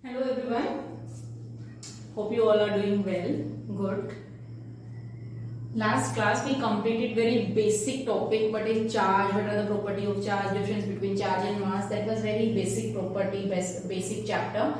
Hello everyone. Hope you all are doing well. Good. Last class we completed very basic topic, what is charge, what are the property of charge, difference between charge and mass. That was very basic property, basic chapter.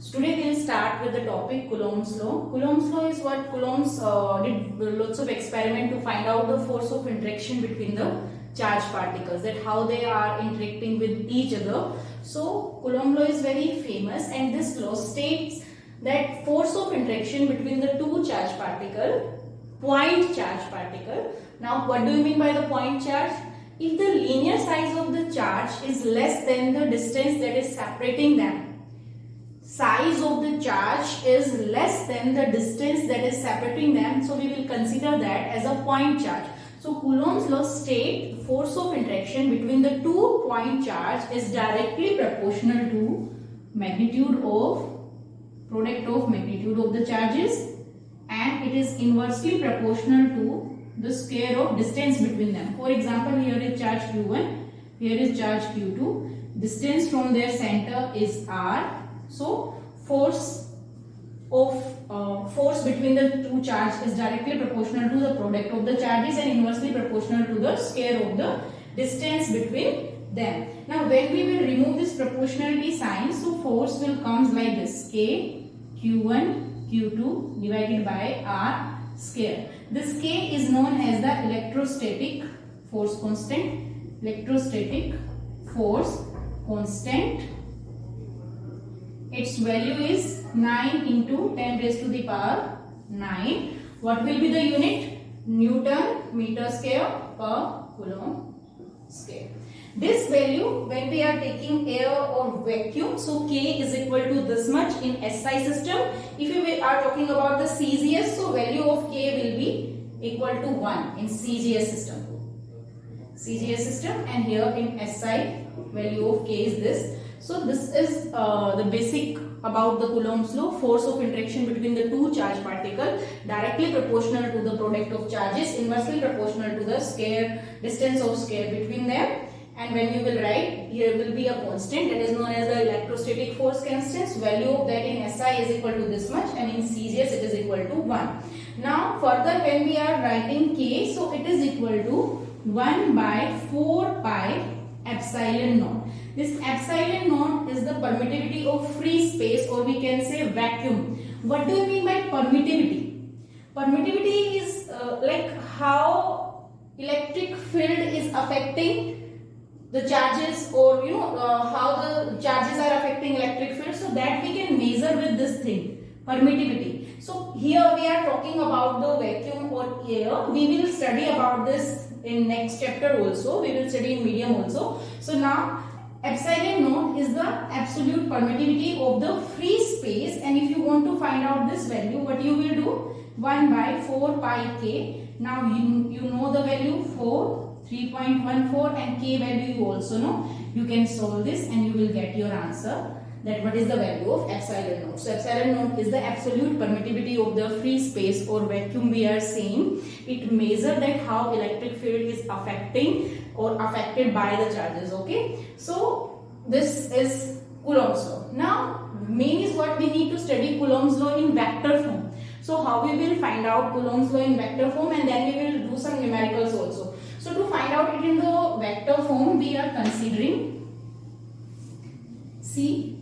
So today we will start with the topic Coulomb's law. Coulomb's law is what Coulomb's did lots of experiment to find out the force of interaction between the charged particles, that how they are interacting with each other. So Coulomb law is very famous, and this law states that force of interaction between the two charged particle, point charge particle. Now what do you mean by the point charge? If the linear size of the charge is less than the distance that is separating them, size of the charge is less than the distance that is separating them, so we will consider that as a point charge. So Coulomb's law states the force of interaction between the two point charge is directly proportional to magnitude of product of magnitude of the charges, and it is inversely proportional to the square of distance between them. For example, here is charge Q1, here is charge Q2. Distance from their center is R. So force between the two charges is directly proportional to the product of the charges and inversely proportional to the square of the distance between them. Now when we will remove this proportionality sign, so force will comes like this: K Q1 Q2 divided by R square. This K is known as the electrostatic force constant. Electrostatic force constant. Its value is 9 into 10 raised to the power 9. What will be the unit? Newton meter square per Coulomb square. This value, when we are taking air or vacuum, so K is equal to this much in SI system. If we are talking about the CGS, so value of K will be equal to 1 in CGS system. CGS system, and here in SI value of K is this. So this is the basic about the Coulomb's law. Force of interaction between the two charged particles directly proportional to the product of charges, inversely proportional to the square distance of square between them. And when you will write, here will be a constant that is known as the electrostatic force constant. Value of that in SI is equal to this much, and in CGS it is equal to 1. Now further, when we are writing K, so it is equal to 1 by 4 pi epsilon naught. This epsilon naught is the permittivity of free space, or we can say vacuum. What do you mean by permittivity? Permittivity is like how electric field is affecting the charges, or how the charges are affecting electric field, so that we can measure with this thing, permittivity. So here we are talking about the vacuum or air. We will study about this in next chapter also. We will study in medium also. So now epsilon naught is the absolute permittivity of the free space, and if you want to find out this value, what you will do? 1 by 4 pi K. Now you know the value 3.14, and K value you also know. You can solve this and you will get your answer, that what is the value of epsilon naught. So epsilon naught is the absolute permittivity of the free space or vacuum we are saying. It measures that how electric field is affecting or affected by the charges. Okay, so this is Coulomb's law. Now main is what we need to study Coulomb's law in vector form. So how we will find out Coulomb's law in vector form, and then we will do some numericals also. So to find out it in the vector form, we are considering, see,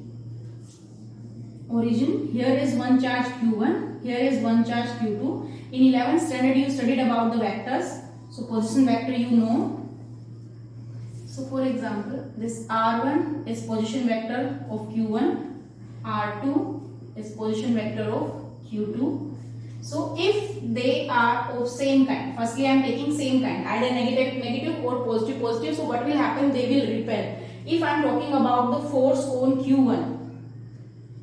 origin. Here is one charge Q1, here is one charge Q2. In 11th standard you studied about the vectors. So position vector you know. So for example, this R1 is position vector of Q1, R2 is position vector of Q2. So if they are of same kind, firstly I am taking same kind, either negative or positive. So what will happen? They will repel. If I am talking about the force on Q1,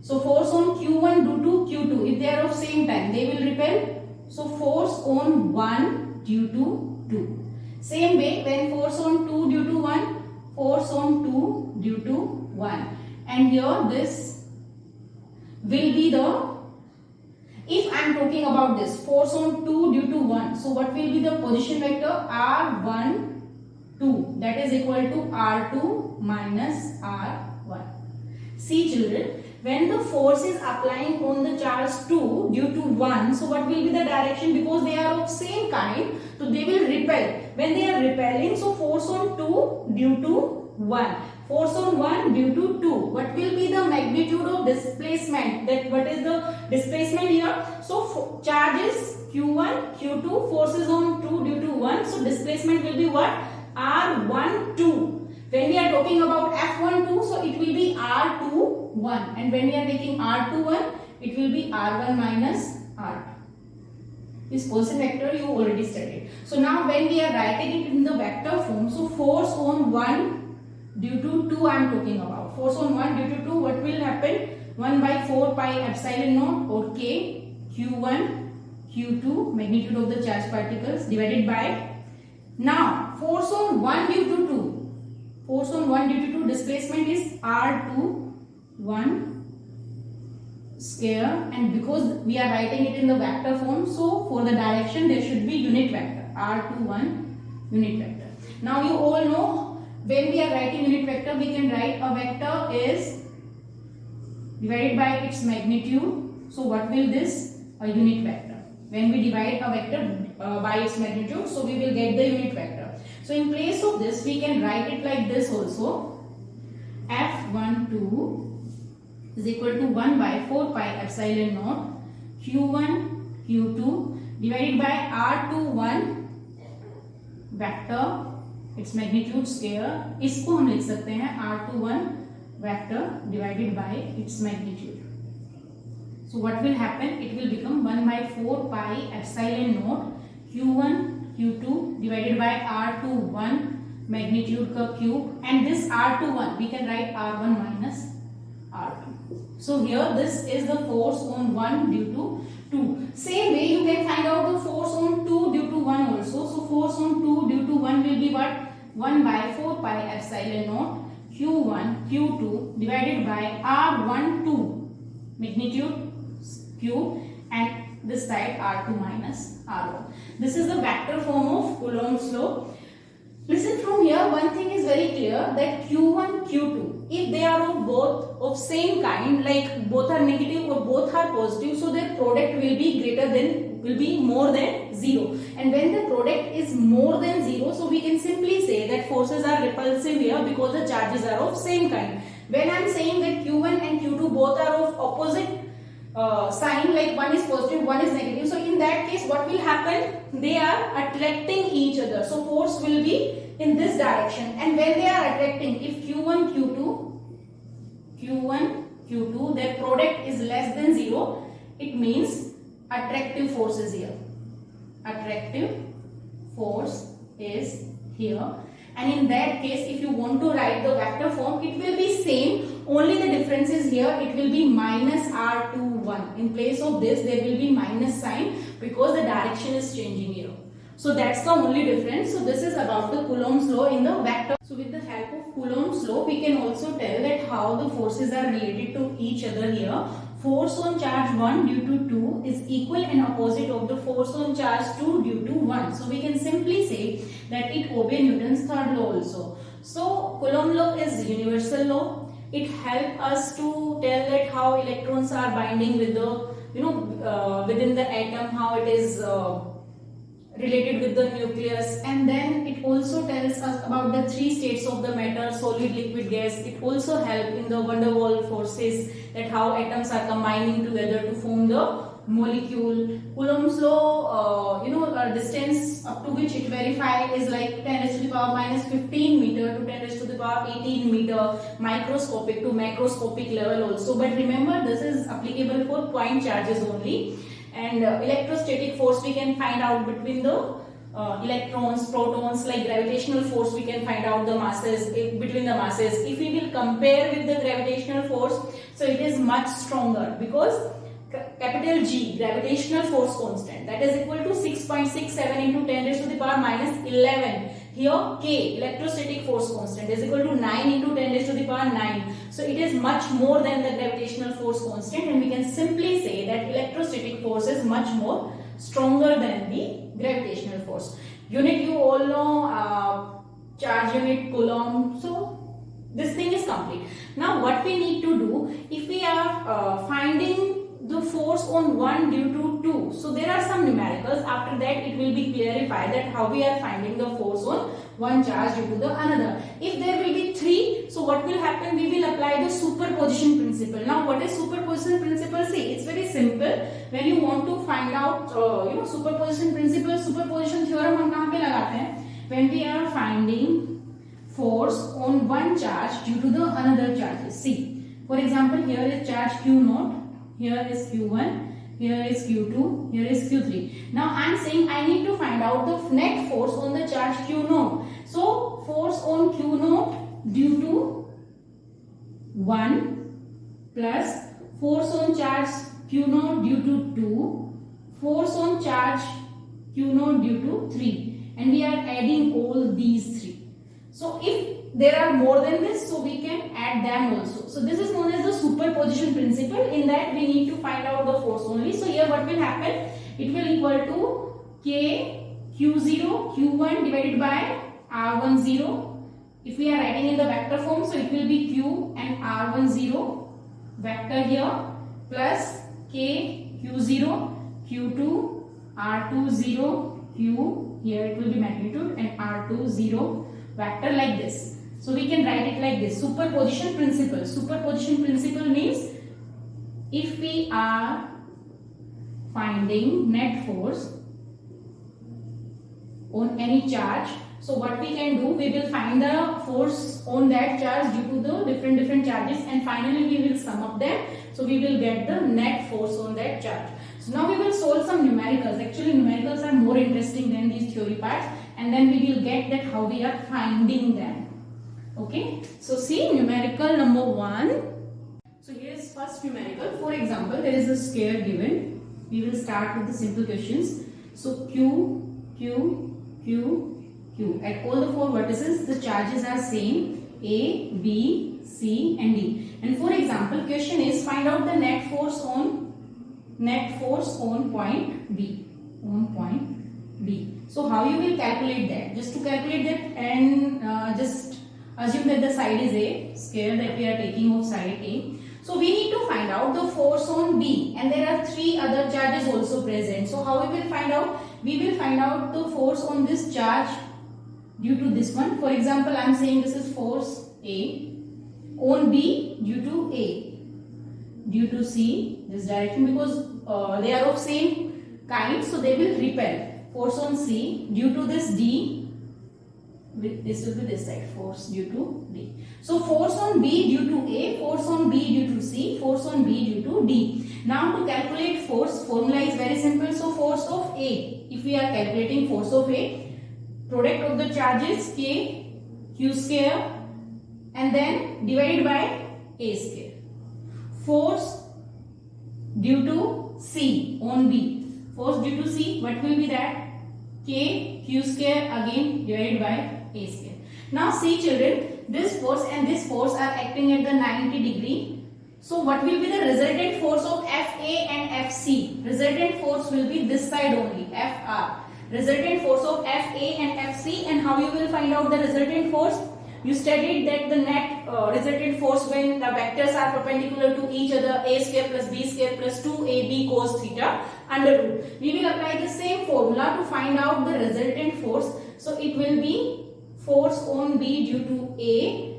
so force on Q1 due to Q2, if they are of same time, they will repel. So force on 1 due to 2. Same way, when force on 2 due to 1, force on 2 due to 1. And here this will be the, if I am talking about this force on 2 due to 1, so what will be the position vector? R1, 2, that is equal to R2 minus R1. See children, when the force is applying on the charge 2 due to 1, so what will be the direction? Because they are of same kind, so they will repel. When they are repelling, so force on 2 due to 1, force on 1 due to 2, what will be the magnitude of displacement? That what is the displacement here? So charge is q1, q2, force is on 2 due to 1, so displacement will be what? r12. When we are talking about f12, so it will be r21, and when we are taking r21, it will be r1 minus r2. This quotient vector you already studied. So now when we are writing it in the vector form, so force on 1 due to 2 I am talking about. Force on 1 due to 2, what will happen? 1 by 4 pi epsilon naught or k q1 q2 magnitude of the charged particles divided by, now force on 1 due to 2. Force on 1 due to 2, displacement is r21 square, and because we are writing it in the vector form, so for the direction there should be unit vector, r21 unit vector. Now you all know when we are writing unit vector, we can write a vector is divided by its magnitude. So what will this? A unit vector. When we divide a vector by its magnitude, so we will get the unit vector. So in place of this, we can write it like this also. F12 is equal to 1 by 4 pi epsilon naught q1 q2 divided by r21 vector its magnitude square. इसको हम लिख सकते हैं r21 vector divided by its magnitude. So what will happen? It will become 1 by 4 pi epsilon naught q1 q2 divided by r21 magnitude का cube, and this r21 we can write r1 minus r2. So here this is the force on 1 due to 2. Same way you can find out the force on 2 due to 1 also. So force on 2 due to 1 will be what? 1 by 4 pi epsilon naught q1 q2 divided by r12 magnitude cube, and this side r2 minus r1. This is the vector form of Coulomb's law. Listen, from here one thing is very clear, that q1 q2, if they are of both of same kind, like both are negative or both are positive, so their product will be more than 0. And when the product is more than 0, so we can simply say that forces are repulsive here because the charges are of same kind. When I am saying that q1 and q2 both are of opposite sign, like one is positive, one is negative, so in that case what will happen? They are attracting each other, so force will be in this direction. And when they are attracting, if q1 q2 their product is less than 0, it means attractive force is here. Attractive force is here, and in that case if you want to write the vector form, it will be same, only the difference is here it will be minus r21. In place of this there will be minus sign because the direction is changing here. So that's the only difference. So this is about the Coulomb's law in the vector. So with the help of Coulomb's law, we can also tell that how the forces are related to each other here. Force on charge 1 due to 2 is equal and opposite of the force on charge 2 due to 1. So we can simply say that it obeys Newton's third law also. So Coulomb law is universal law. It helps us to tell that how electrons are binding with the within the atom, how it is related with the nucleus, and then it also tells us about the three states of the matter: solid, liquid, gas. It also helps in the van der Waals forces, that how atoms are combining together to form the molecule. Coulomb's law, distance up to which it verifies is like 10 raised to the power minus 15 meter to 10 raised to the power 18 meter, microscopic to macroscopic level also. But remember, this is applicable for point charges only. And electrostatic force we can find out between the electrons, protons, like gravitational force we can find out the masses between the masses. If we will compare with the gravitational force, so it is much stronger because capital G, gravitational force constant, that is equal to 6.67 into 10 raised to the power minus 11. Here K, electrostatic force constant, is equal to 9 into 10 raised to the power 9. So it is much more than the gravitational force constant, and we can simply say that electrostatic force is much more stronger than the gravitational force. Unit you all know, charge unit, Coulomb. So this thing is complete. Now what we need to do, if we are force on 1 due to 2. So there are some numericals. After that it will be clarified that how we are finding the force on one charge due to the another. If there will be 3, so what will happen? We will apply the superposition principle. Now what is superposition principle? See, it's very simple. When you want to find out superposition principle, superposition theorem हम कहाँ पे लगाते हैं? When we are finding force on one charge due to the another charges. See, for example, here is charge Q0, here is Q1, here is Q2, here is Q3. Now I am saying I need to find out the net force on the charge Q0. So force on Q0 due to 1 plus force on charge Q0 due to 2, force on charge Q0 due to 3, and we are adding all these 3. So if there are more than this, so we can add them also. So this is known as the superposition principle. In that we need to find out the force only. So here what will happen? It will equal to K Q0 Q1 divided by R10. If we are writing in the vector form, so it will be Q and R10 vector here plus K Q0 Q2 R20 Q, here it will be magnitude, and R20 vector like this. So we can write it like this. Superposition principle. Superposition principle means if we are finding net force on any charge, so what we can do, we will find the force on that charge due to the different charges, and finally we will sum up them. So we will get the net force on that charge. So now we will solve some numericals. Actually numericals are more interesting than these theory parts, and then we will get that how we are finding them. Okay, so see numerical number 1. So here is first numerical. For example, there is a square given. We will start with the simple questions. So Q, Q, Q, Q. At all the 4 vertices, the charges are same: A, B, C, and D. And for example, question is find out the net force on point B. On point B. So how you will calculate that? Just to calculate that, and just assume that the side is A, square that we are taking of side A. So we need to find out the force on B, and there are 3 other charges also present. So how we will find out? We will find out the force on this charge due to this one. For example, I am saying this is force A on B due to A, due to C this direction, because they are of same kind, so they will repel. Force on C due to this D, this will be this side, force due to D. So force on B due to A, force on B due to C, force on B due to D. Now to calculate force, formula is very simple. So force of A, if we are calculating force of A, product of the charges K Q square and then divided by A square. Force due to C on B, force due to C, what will be that? K Q square again divided by A square. Now see children, this force and this force are acting at the 90 degree. So what will be the resultant force of FA and FC? Resultant force will be this side only, FR. Resultant force of FA and FC, and how you will find out the resultant force? You studied that the net resultant force when the vectors are perpendicular to each other, A square plus B square plus 2AB cos theta under root. We will apply the same formula to find out the resultant force. So it will be force on B due to A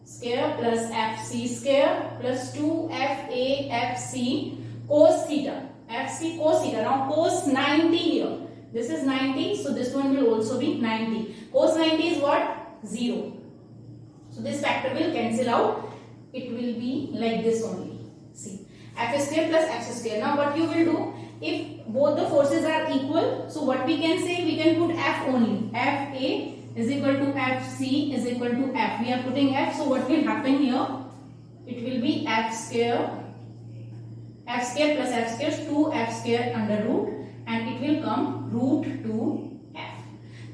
square plus FC square plus 2FA FC cos theta. FC cos theta. Now cos 90 here. This is 90, so this one will also be 90. Cos 90 is what? 0. So this factor will cancel out. It will be like this only. See, F square plus F square. Now what you will do? If both the forces are equal, so what we can say? We can put F only. FA is equal to FC is equal to F. We are putting F. So what will happen here? It will be F square plus F square 2F square under root, and it will come root 2F.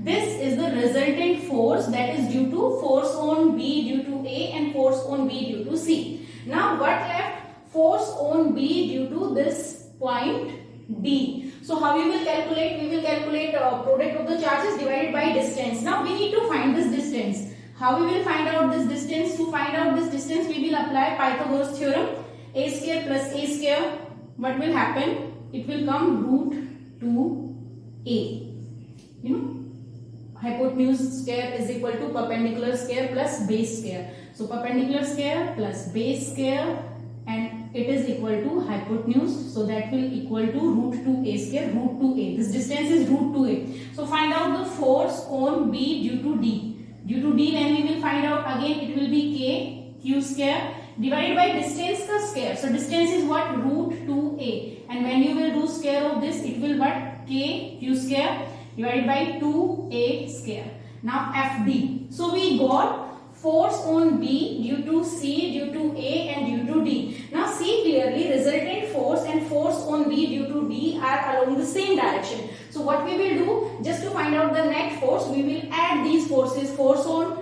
This is the resultant force that is due to force on B due to A and force on B due to C. Now what left? Force on B due to this point D. So how we will calculate? We will calculate product of the charges divided by distance. Now we need to find this distance. How we will find out this distance? To find out this distance, we will apply Pythagoras theorem. A square plus A square what will happen? It will come root 2a. You know, hypotenuse square is equal to perpendicular square plus base square. So perpendicular square plus base square, and it is equal to hypotenuse. So that will equal to root 2a square, root 2a. This distance is root 2a. So find out the force on B due to D. Due to D, when we will find out again, it will be k q square divided by distance ka square. So distance is what? Root 2a. And when you will do square of this, it will what? K q square divided by 2a square. Now FD. So we got force on B due to C, due to A and due to D. Now see clearly, resultant force and force on B due to D are along the same direction. So what we will do, just to find out the net force, we will add these forces, force on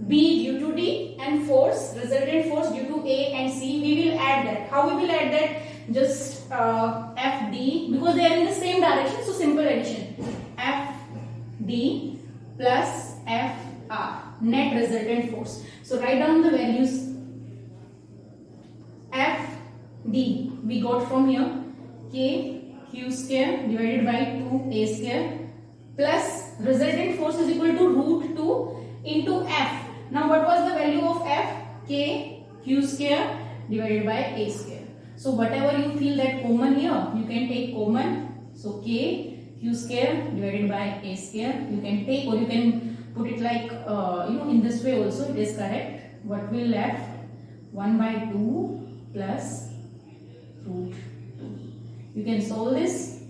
B due to D and force, resultant force due to A and C. We will add that. How we will add that? Just FD, because they are in the same direction, so simple addition. FD plus FR, net resultant force. So write down the values. FD we got from here, K Q square divided by 2A square plus resultant force is equal to root 2 into F. Now what was the value of F? K Q square divided by A square. So whatever you feel that common here, you can take common. So K Q square divided by A square you can take, or you can put it like in this way also, it is correct. What will left? 1 by 2 plus root 2. You can solve this.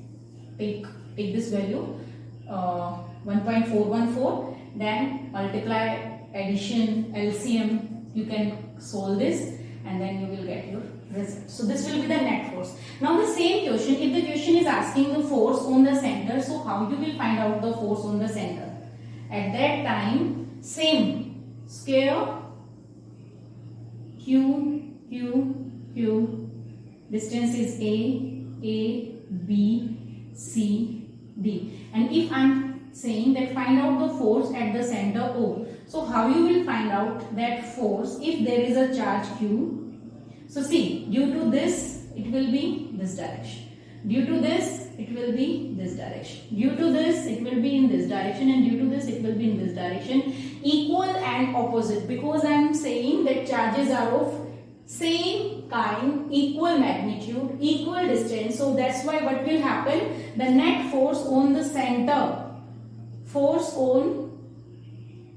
Take this value 1.414, then multiply, addition, LCM, you can solve this and then you will get your result. So this will be the net force. Now the same question, if the question is asking the force on the center, so how you will find out the force on the center? At that time, same, square Q, Q, Q, distance is A, B, C, D. And if I am saying that find out the force at the center O, so how you will find out that force if there is a charge Q? So see, due to this, it will be this direction. Due to this, it will be this direction. Due to this, it will be in this direction, and due to this, it will be in this direction. Equal and opposite, because I am saying that charges are of same kind, equal magnitude, equal distance. So that's why what will happen? The net force on the center, force on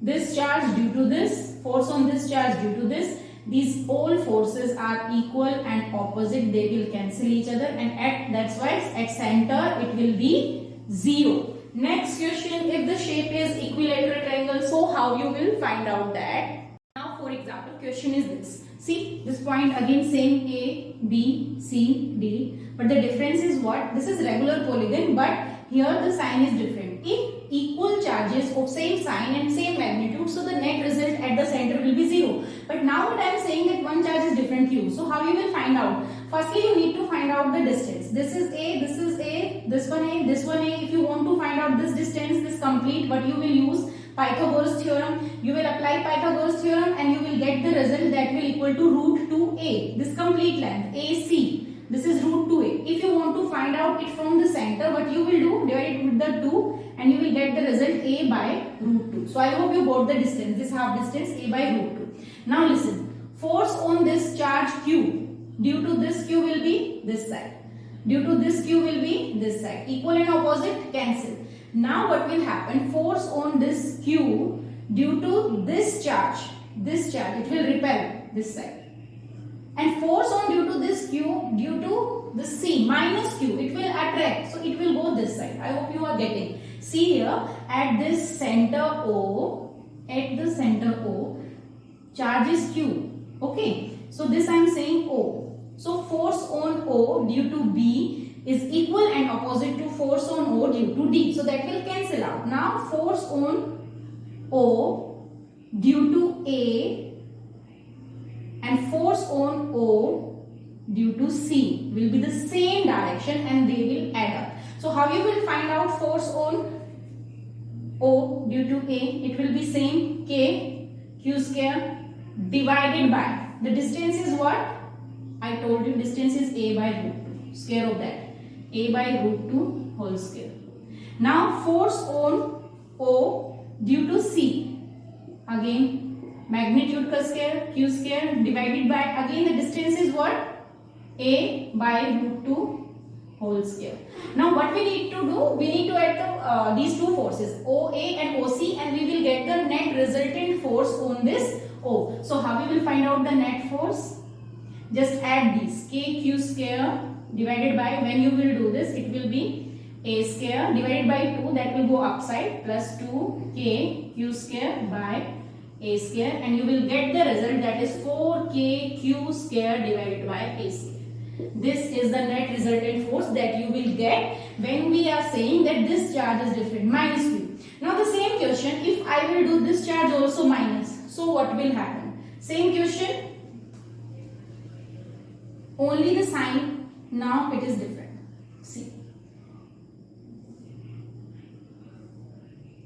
this charge due to this, force on this charge due to this, these all forces are equal and opposite, they will cancel each other, and that's why at center it will be 0. Next question, if the shape is equilateral triangle, so how you will find out that? Now for example, question is this. See this point again, same A, B, C, D, but the difference is what? This is regular polygon, but here the sign is different. If equal charges of same sign and same magnitude, so the net result at the center will be 0. But now what I am saying that one charge is different Q. So how you will find out? Firstly, you need to find out the distance. This is A, this is A, this one A, this one A. If you want to find out this distance, this complete, what you will use? Pythagoras theorem. You will apply Pythagoras theorem and you will get the result that will equal to root 2A. This complete length, AC. This is root 2A. If you want to find out it from the center, what you will do? Divide it with the 2 and you will get the result A by root 2. So I hope you got the distance. This half distance A by root 2. Now listen. Force on this charge Q. Due to this Q will be this side. Due to this Q will be this side. Equal and opposite cancel. Now what will happen? Force on this Q due to this charge, it will repel this side. And force on due to this Q due to the C minus Q, it will attract. So it will go this side. I hope you are getting. See here, at this center O, charge is Q. Okay. So this I am saying O. So force on O due to B is equal and opposite to force on O due to D. So that will cancel out. Now force on O due to A and force on O due to C will be the same direction and they will add up. So how you will find out force on O due to A? It will be same K Q square divided by the distance is what? I told you distance is a by root 2, square of that, a by root 2 whole square. Now force on O due to C, again magnitude का square q square divided by, again the distance is what, a by root 2 whole square. Now what we need to do, we need to add these two forces OA and OC, and we will get the net resultant force on this O. So how we will find out the net force? Just add these, kq square divided by, when you will do this, it will be a square divided by 2, that will go upside, plus 2kq square by a square, and you will get the result, that is 4kq square divided by a square. This is the net resultant force that you will get when we are saying that this charge is different, minus q. Now the same question, if I will do this charge also minus, so what will happen? Same question, only the sign, now it is different. See,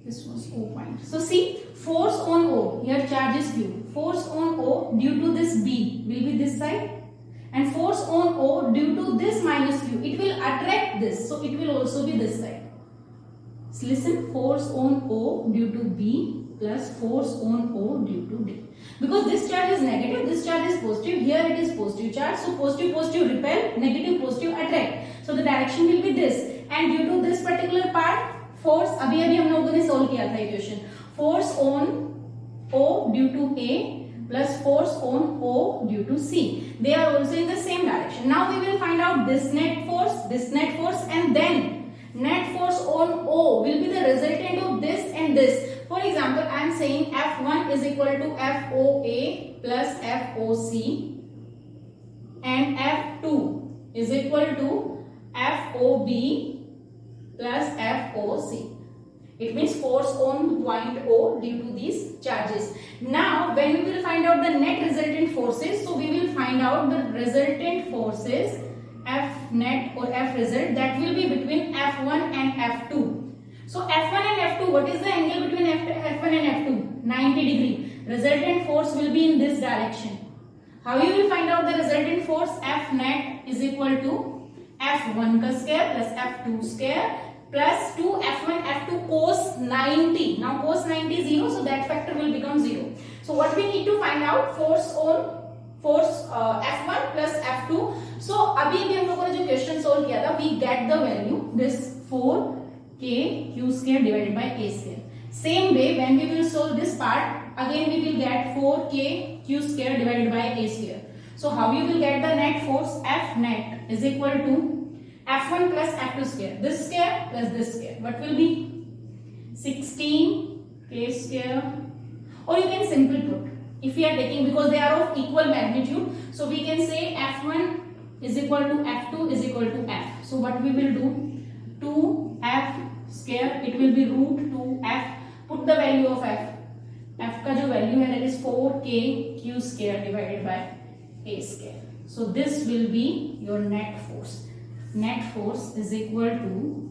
this was O point. So see, force on O, here charge is q, force on O due to this B will be this side, and force on O due to this minus q, it will attract this, so it will also be this side. So listen, force on O due to B plus force on O due to D. Because this charge is negative, this charge is positive, here it is positive charge, so positive positive repel, negative positive attract. So the direction will be this, and due to this particular part, force, अभी हम लोगों ने solve किया था equation, force on O due to A plus force on O due to C. They are also in the same direction. Now we will find out this net force, and then net force on O will be the resultant of this and this. For example, I am saying F1 is equal to FOA plus FOC, and F2 is equal to FOB plus FOC. It means force on point O due to these charges. Now when we will find out the net resultant forces, so we will find out the resultant forces F net or F result, that will be between F1 and F2. So F1 and F2, what is the angle between F1 and F2? 90 degree. Resultant force will be in this direction. How you will find out the resultant force? F net is equal to F1 ka square plus F2 square plus 2 F1 F2 cos 90. Now cos 90 is 0, so that factor will become 0. So what we need to find out? Force on force F1 plus F2. So अभी हम लोगों ने जो question solve किया था, we get the value this 4k q square divided by a square. Same way when we will solve this part, again we will get 4k q square divided by a square. So how you will get the net force? F net is equal to F1 plus F2 square. This square plus this square. What will be? 16k square. Or you can simply put, if we are taking, because they are of equal magnitude, so we can say F1 is equal to F2 is equal to F. So what we will do? 2F square, it will be root 2F. Put the value of F. F का जो value है, that is 4k q square divided by a square. So this will be your net force. Net force is equal to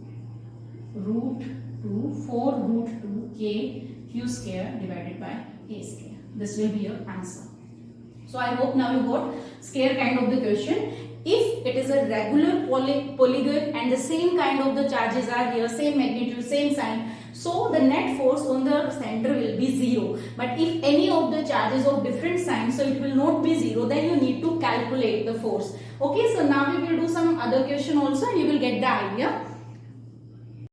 root 2 4 root 2k q square divided by a square. This will be your answer. So I hope now you got square kind of the question. If it is a regular polygon and the same kind of the charges are here, same magnitude, same sign, so the net force on the center will be 0. But if any of the charges of different signs, so it will not be 0, then you need to calculate the force. Okay, so now we will do some other question also and you will get the idea.